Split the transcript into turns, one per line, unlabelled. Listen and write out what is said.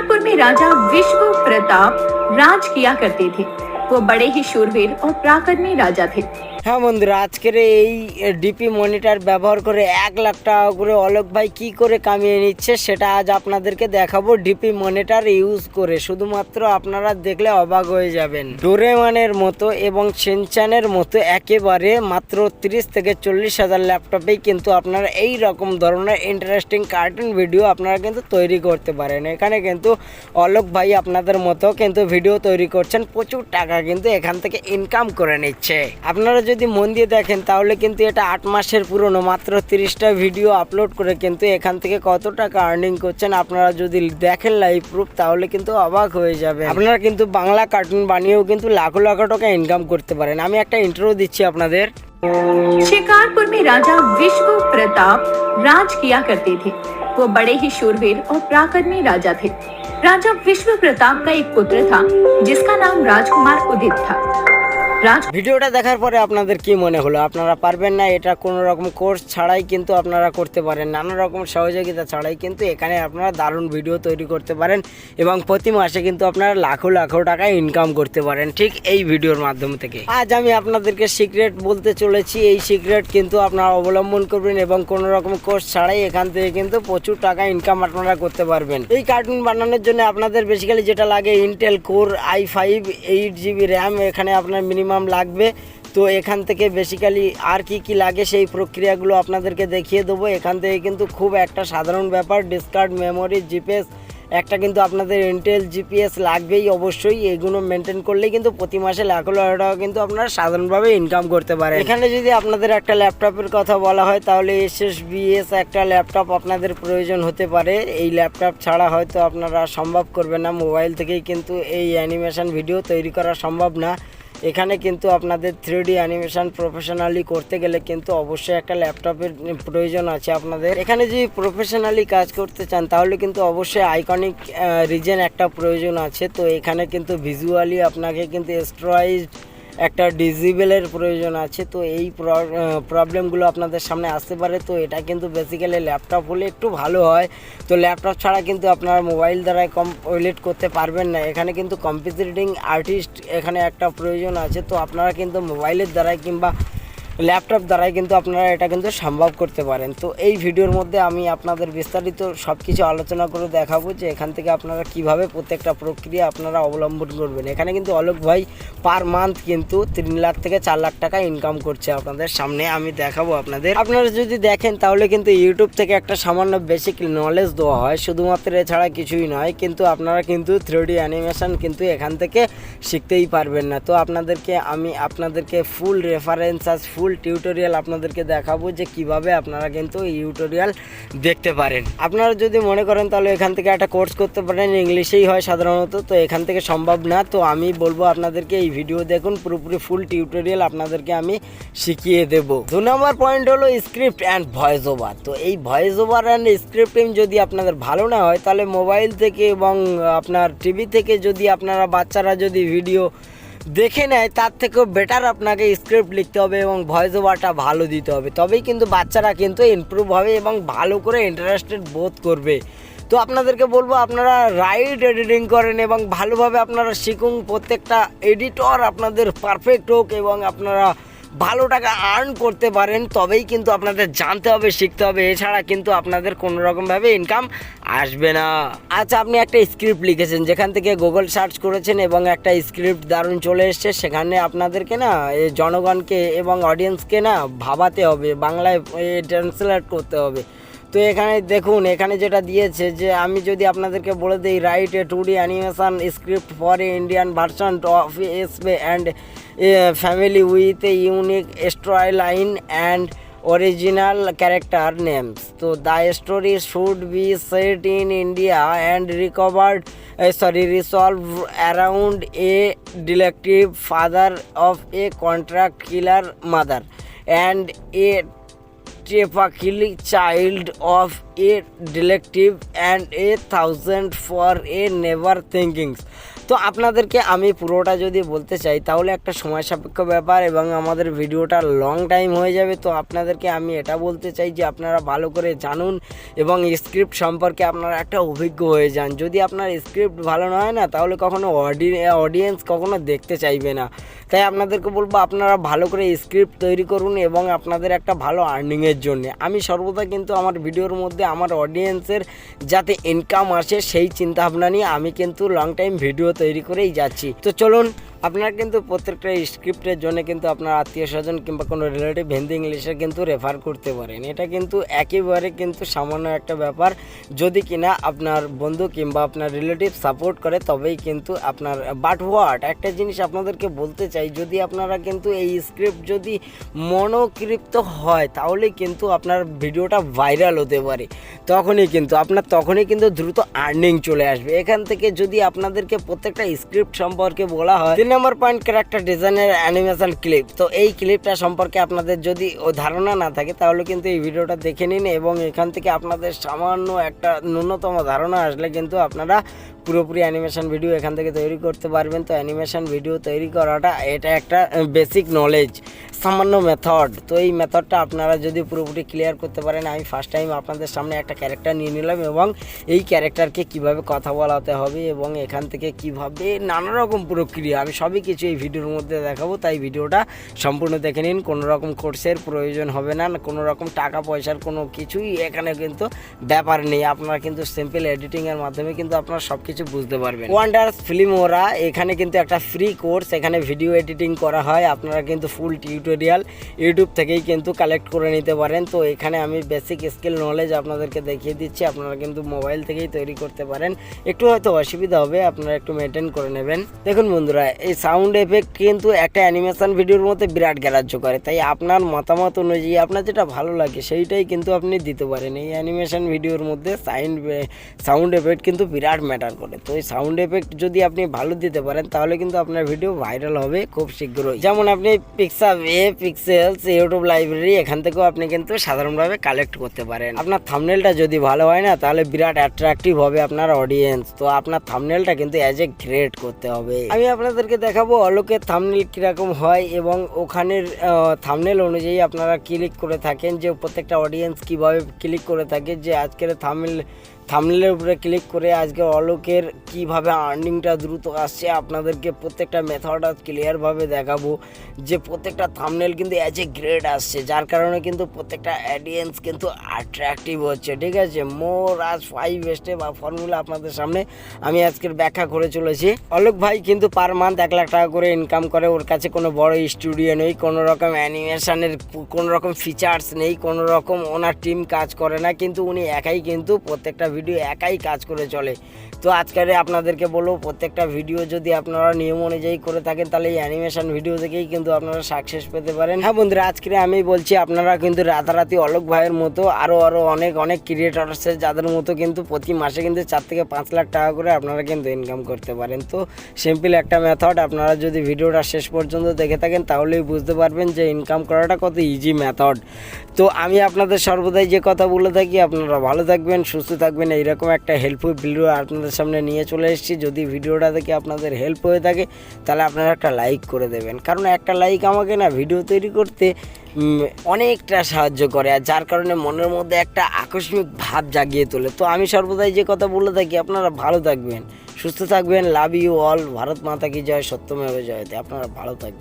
शिकारपुर में राजा विश्व प्रताप राज किया करते थे। वो बड़े ही शूरवीर और पराक्रमी राजा थे।
হ্যাঁ বন্ধুরা, আজকের এই ডিপি মনিটর ব্যবহার করে 1,00,000 টাকা করে অলোক ভাই কি করে কামিয়ে নিচ্ছে সেটা আজ আপনাদেরকে দেখাবো। ডিপি মনিটর ইউজ করে শুধুমাত্র আপনারা দেখলে অবাক হয়ে যাবেন। ডোরেমনের মতো এবং শিনচ্যানের মতো একেবারে মাত্র 30 থেকে 40 হাজার ল্যাপটপেই কিন্তু আপনারা এই রকম ধরনের ইন্টারেস্টিং কার্টুন ভিডিও আপনারা কিন্তু তৈরি করতে পারেন। এখানে কিন্তু অলোক ভাই আপনাদের মতো কিন্তু ভিডিও তৈরি করছেন, প্রচুর টাকা কিন্তু এখান থেকে ইনকাম করে নিচ্ছে। আপনারা যদি মন দিয়ে দেখেন তাহলে কিন্তু এটা 8 মাসের পুরনো, মাত্র 30টা ভিডিও আপলোড করে কিন্তু এখান থেকে কত টাকা আর্নিং করছেন আপনারা যদি দেখেন লাইভ প্রুফ তাহলে কিন্তু অবাক হয়ে যাবে। আপনারা কিন্তু বাংলা কার্টুন বানিয়েও কিন্তু লাখো লাখো টাকা ইনকাম করতে পারেন। আমি একটা ইন্ট্রো দিচ্ছি আপনাদের।
शिकारपुर में राजा विश्व प्रताप राज किया करते थे। वो बड़े ही शूरवीर और पराक्रमी राजा थे। राजा विश्व प्रताप का एक पुत्र था जिसका नाम राजकुमार उदित था।
ভিডিওটা দেখার পরে আপনাদের কি মনে হলো? আপনারা পারবেন না? এটা কোনো রকম কোর্স ছাড়াই কিন্তু আপনারা করতে পারেন, নানা রকম সহযোগিতা ছাড়াই কিন্তু এখানে আপনারা দারুণ ভিডিও তৈরি করতে পারেন এবং প্রতি মাসে কিন্তু আপনারা লাখো লাখো টাকা ইনকাম করতে পারেন ঠিক এই ভিডিওর মাধ্যম থেকে। আজ আমি আপনাদেরকে সিক্রেট বলতে চলেছি। এই সিক্রেট কিন্তু আপনারা অবলম্বন করবেন এবং কোনো রকম কোর্স ছাড়াই এখান থেকে কিন্তু প্রচুর টাকা ইনকাম আপনারা করতে পারবেন। এই কার্টুন বানানোর জন্য আপনাদের বেসিক্যালি যেটা লাগে Intel core i5 8GB RAM এখানে আপনার মিনিমাম লাগবে। তো এখান থেকে বেসিক্যালি আর কি লাগে সেই প্রক্রিয়াগুলো আপনাদেরকে দেখিয়ে দেবো। এখান থেকে কিন্তু খুব একটা সাধারণ ব্যাপার, ডিসকার্ড মেমোরি জিপিএস একটা কিন্তু আপনাদের ইন্টেল জিপিএস লাগবেই অবশ্যই। এগুলো মেনটেন করলেই কিন্তু প্রতি মাসে লাখো লাখো টাকা কিন্তু আপনারা সাধারণভাবে ইনকাম করতে পারেন। এখানে যদি আপনাদের একটা ল্যাপটপের কথা বলা হয় তাহলে SSBS একটা ল্যাপটপ আপনাদের প্রয়োজন হতে পারে। এই ল্যাপটপ ছাড়া হয়তো আপনারা সম্ভব করবে না, মোবাইল থেকেই কিন্তু এই অ্যানিমেশন ভিডিও তৈরি করা সম্ভব না। এখানে কিন্তু আপনাদের 3D অ্যানিমেশন প্রফেশনালি করতে গেলে কিন্তু অবশ্যই একটা ল্যাপটপের প্রয়োজন আছে আপনাদের। এখানে যদি প্রফেশনালি কাজ করতে চান তাহলে কিন্তু অবশ্যই আইকনিক রিজন একটা প্রয়োজন আছে। তো এখানে কিন্তু ভিজুয়ালি আপনাকে কিন্তু স্টেরাইজড একটা ডিজিবেলের প্রয়োজন আছে। তো এই প্রবলেমগুলো আপনাদের সামনে আসতে পারে। তো এটা কিন্তু বেসিক্যালি ল্যাপটপ হলে একটু ভালো হয়। তো ল্যাপটপ ছাড়া কিন্তু আপনারা মোবাইল দ্বারাই কমপ্লিট করতে পারবেন না। এখানে কিন্তু কম্পিউটারিং আর্টিস্ট এখানে একটা প্রয়োজন আছে। তো আপনারা কিন্তু মোবাইলের দ্বারাই কিংবা ল্যাপটপ দ্বারাই কিন্তু আপনারা এটা কিন্তু সম্ভব করতে পারেন। তো এই ভিডিওর মধ্যে আমি আপনাদের বিস্তারিত সব কিছু আলোচনা করে দেখাবো যে এখান থেকে আপনারা কিভাবে প্রত্যেকটা প্রক্রিয়া আপনারা অবলম্বন করবেন। এখানে কিন্তু অলোক ভাই পার মান্থ কিন্তু 3 লাখ থেকে 4 লাখ টাকা ইনকাম করছে আপনাদের সামনে আমি দেখাবো আপনাদের। আপনারা যদি দেখেন তাহলে কিন্তু ইউটিউব থেকে একটা সামান্য বেসিক নলেজ দেওয়া হয়, শুধুমাত্র এছাড়া কিছুই নয়। কিন্তু আপনারা কিন্তু 3D অ্যানিমেশন কিন্তু এখান থেকে শিখতেই পারবেন না। তো আমি আপনাদেরকে ফুল রেফারেন্স ফুল টিউটোরিয়াল আপনাদেরকে দেখাবো যে কিভাবে আপনারা কিন্তু এই টিউটোরিয়াল দেখতে পারেন। আপনারা যদি মনে করেন তাহলে এখান থেকে একটা কোর্স করতে পারেন, ইংলিশেই হয় সাধারণত। তো এখান থেকে সম্ভব না। তো আমি বলবো আপনাদেরকে এই ভিডিও দেখুন, পুরোপুরি ফুল টিউটোরিয়াল আপনাদেরকে আমি শিখিয়ে দেব। 2 নম্বর পয়েন্ট হলো স্ক্রিপ্ট অ্যান্ড ভয়েস ওভার। তো এই ভয়েস ওভার অ্যান্ড স্ক্রিপ্টিং যদি আপনাদের ভালো না হয় তাহলে মোবাইল থেকে এবং আপনার টিভি থেকে যদি আপনারা বাচ্চারা যদি ভিডিও দেখে নেয় তার থেকেও বেটার আপনাকে স্ক্রিপ্ট লিখতে হবে এবং ভয়েস ওভারটা ভালো দিতে হবে। তবেই কিন্তু বাচ্চারা কিন্তু ইমপ্রুভ হবে এবং ভালো করে ইন্টারেস্টেড বোধ করবে। তো আপনাদেরকে বলবো আপনারা রাইট এডিটিং করেন এবং ভালোভাবে আপনারা শিখুন। প্রত্যেকটা এডিটর আপনাদের পারফেক্ট হোক এবং আপনারা ভালো টাকা আর্ন করতে পারেন। তবেই কিন্তু আপনাদের জানতে হবে, শিখতে হবে। এছাড়া কিন্তু আপনাদের কোনো রকমভাবে ইনকাম আসবে না। আচ্ছা, আপনি একটা স্ক্রিপ্ট লিখেছেন, যেখান থেকে গুগল সার্চ করেছেন এবং একটা স্ক্রিপ্ট দারুণ চলে এসছে। সেখানে আপনাদেরকে না জনগণকে এবং অডিয়েন্সকে না ভাবাতে হবে, বাংলায় ট্রান্সলেট করতে হবে। তো এখানে দেখুন, এখানে যেটা দিয়েছে যে আমি যদি আপনাদেরকে বলে দিই right a 2D animation script for a Indian version of এসবে and family with a unique story line and original character names. So the story should be set in India and resolve around a detective father of a contract killer mother and a typical child of a detective and 1,000 for a never thinking. তো আপনাদেরকে আমি পুরোটা যদি বলতে চাই তাহলে একটা সময় সাপেক্ষ ব্যাপার এবং আমাদের ভিডিওটা লং টাইম হয়ে যাবে। তো আপনাদেরকে আমি এটা বলতে চাই যে আপনারা ভালো করে জানুন এবং স্ক্রিপ্ট সম্পর্কে আপনারা একটা অভিজ্ঞ হয়ে যান। যদি আপনার স্ক্রিপ্ট ভালো না হয় না তাহলে কখনো অডিয়েন্স কখনো দেখতে চাইবে না। তাই আপনাদেরকে বলবো আপনারা ভালো করে স্ক্রিপ্ট তৈরি করুন এবং আপনাদের একটা ভালো আর্নিংয়ের জন্য। আমি সর্বদা কিন্তু আমার ভিডিওর মধ্যে আমার অডিয়েন্সের যাতে ইনকাম আসে সেই চিন্তা ভাবনা নিয়ে আমি কিন্তু লং টাইম ভিডিও তৈরি করেই যাচ্ছি। তো চলুন, আপনারা কিন্তু প্রত্যেকটা স্ক্রিপ্টের জন্য কিন্তু আপনার আত্মীয় স্বজন কিংবা কোনো রিলেটিভ হিন্দি ইংলিশে কিন্তু রেফার করতে পারেন। এটা কিন্তু একেবারে কিন্তু সামান্য একটা ব্যাপার। যদি কিনা আপনার বন্ধু কিংবা আপনার রিলেটিভ সাপোর্ট করে তবেই কিন্তু আপনার বাট হোয়াট একটা জিনিস আপনাদেরকে বলতে চাই, যদি আপনারা কিন্তু এই স্ক্রিপ্ট যদি মনোকৃপ্ত হয় তাহলে কিন্তু আপনার ভিডিওটা ভাইরাল হতে পারে। তখনই কিন্তু দ্রুত আর্নিং চলে আসবে এখান থেকে। যদি আপনাদেরকে প্রত্যেকটা স্ক্রিপ্ট সম্পর্কে বলা হয়, 3 নম্বর পয়েন্ট ক্যারেক্টার ডিজাইনের অ্যানিমেশন ক্লিপ। তো এই ক্লিপটা সম্পর্কে আপনাদের যদি ধারণা না থাকে তাহলে কিন্তু এই ভিডিওটা দেখে নিন এবং এখান থেকে আপনাদের সামান্য একটা ন্যূনতম ধারণা আসলে কিন্তু আপনারা পুরোপুরি অ্যানিমেশন ভিডিও এখান থেকে তৈরি করতে পারবেন। তো অ্যানিমেশন ভিডিও তৈরি করাটা এটা একটা বেসিক নলেজ, সামান্য মেথড। তো এই মেথডটা আপনারা যদি পুরোপুরি ক্লিয়ার করতে পারেন, আমি ফার্স্ট টাইম আপনাদের সামনে একটা ক্যারেক্টার নিয়ে নিলাম এবং এই ক্যারেক্টারকে কিভাবে কথা বলাতে হবে এবং এখান থেকে কিভাবে নানা রকম প্রক্রিয়া আমি সবই কিছু এই ভিডিওর মধ্যে দেখাবো। তাই ভিডিওটা সম্পূর্ণ দেখে নিন। কোনো রকম কোর্সের প্রয়োজন হবে না, কোনো রকম টাকা পয়সার কোনো কিছুই এখানে কিন্তু ব্যাপার নেই। আপনারা কিন্তু সিম্পল এডিটিংয়ের মাধ্যমে কিন্তু আপনারা সব কিছু বুঝতে পারবেন। ওয়ান্ডার্স ফিল্মোরা এখানে কিন্তু একটা ফ্রি কোর্স, এখানে ভিডিও এডিটিং করা হয়। আপনারা কিন্তু ফুল টিউটোরিয়াল ইউটিউব থেকেই কিন্তু কালেক্ট করে নিতে পারেন। তো এখানে আমি বেসিক স্কিল নলেজ আপনাদেরকে দেখিয়ে দিচ্ছি, আপনারা কিন্তু মোবাইল থেকেই তৈরি করতে পারেন। একটু হয়তো অসুবিধা হবে, আপনারা একটু মেনটেন করে নেবেন। দেখুন বন্ধুরা, এই সাউন্ড এফেক্ট কিন্তু একটা অ্যানিমেশন ভিডিওর মধ্যে বিরাট গ্রাহ্য করে। তাই আপনার মতামত অনুযায়ী আপনার যেটা ভালো লাগে সেইটাই কিন্তু আপনি দিতে পারেন। এই অ্যানিমেশন ভিডিওর মধ্যে সাউন্ড এফেক্ট কিন্তু বিরাট ম্যাটার করে। তো এই সাউন্ড এফেক্ট যদি আপনি ভালো দিতে পারেন তাহলে কিন্তু আপনার ভিডিও ভাইরাল হবে খুব শীঘ্রই। যেমন আপনি পিক্সেলস ইউটিউব লাইব্রেরি এখান থেকেও আপনি কিন্তু সাধারণভাবে কালেক্ট করতে পারেন। আপনার থাম্বনেলটা যদি ভালো হয় না তাহলে বিরাট অ্যাট্রাকটিভ হবে আপনার অডিয়েন্স। তো আপনার থাম্বনেলটা কিন্তু অ্যাজ এ গ্রেট করতে হবে। আমি আপনাদেরকে দেখাবো অলোকের থাম্বনেল কিরকম হয় এবং ওখানের থাম্বনেল অনুযায়ী আপনারা ক্লিক করে থাকেন যে প্রত্যেকটা অডিয়েন্স কিভাবে ক্লিক করে থাকে, যে আজকের থাম্বনেলের উপরে ক্লিক করে আজকে অলোকের কিভাবে আর্নিংটা দ্রুত আসছে আপনাদেরকে প্রত্যেকটা মেথড ক্লিয়ারভাবে দেখাবো। যে প্রত্যেকটা থাম্বনেল কিন্তু অ্যাজ এ গ্রেড আসছে, যার কারণে কিন্তু প্রত্যেকটা অডিয়েন্স কিন্তু অ্যাট্রাকটিভ হচ্ছে। ঠিক আছে, মোর আজ 5 স্টেপ বা ফর্মুলা আপনাদের সামনে আমি আজকের ব্যাখ্যা করে চলেছি। অলোক ভাই কিন্তু পার মান্থ 1 লাখ টাকা করে ইনকাম করে। ওর কাছে কোনো বড় স্টুডিও নেই, কোনো রকম অ্যানিমেশনের কোনো রকম ফিচার্স নেই, কোনো রকম ওনার টিম কাজ করে না, কিন্তু উনি একাই কিন্তু প্রত্যেকটা ভিডিও একাই কাজ করে চলে। তো আজকে আপনাদেরকে বলবো প্রত্যেকটা ভিডিও যদি আপনারা নিয়ম অনুযায়ী করে থাকেন তাহলে এই অ্যানিমেশন ভিডিও থেকেই কিন্তু আপনারা সাকসেস পেতে পারেন। হ্যাঁ বন্ধুরা, আজকে আমি বলছি আপনারা কিন্তু রাতারাতি অলোক ভাইয়ের মতো আরও অনেক ক্রিয়েটর আছে যাদের মতো কিন্তু প্রতি মাসে কিন্তু 4 থেকে 5 লাখ টাকা করে আপনারা কিন্তু ইনকাম করতে পারেন। তো সিম্পল একটা মেথড, আপনারা যদি ভিডিওটা শেষ পর্যন্ত দেখে থাকেন তাহলেই বুঝতে পারবেন যে ইনকাম করাটা কত ইজি মেথড। তো আমি আপনাদের সর্বদাই যে কথা বলে থাকি, আপনারা ভালো থাকবেন, সুস্থ থাকবেন, এইরকম একটা হেল্পফুল ভিডিও আপনাদের সামনে নিয়ে চলে এসেছি। যদি ভিডিওটা দেখে আপনাদের হেল্প হয়ে থাকে তাহলে আপনারা একটা লাইক করে দেবেন, কারণ একটা লাইক আমাকে না ভিডিও তৈরি করতে অনেকটা সাহায্য করে, আর যার কারণে মনের মধ্যে একটা আকস্মিক ভাব জাগিয়ে তোলে। তো আমি সর্বদাই যে কথা বলে থাকি, আপনারা ভালো থাকবেন, সুস্থ থাকবেন। Love you all. ভারত মাতা কি জয়, সত্যমেব জয়তে। আপনারা ভালো থাকবেন।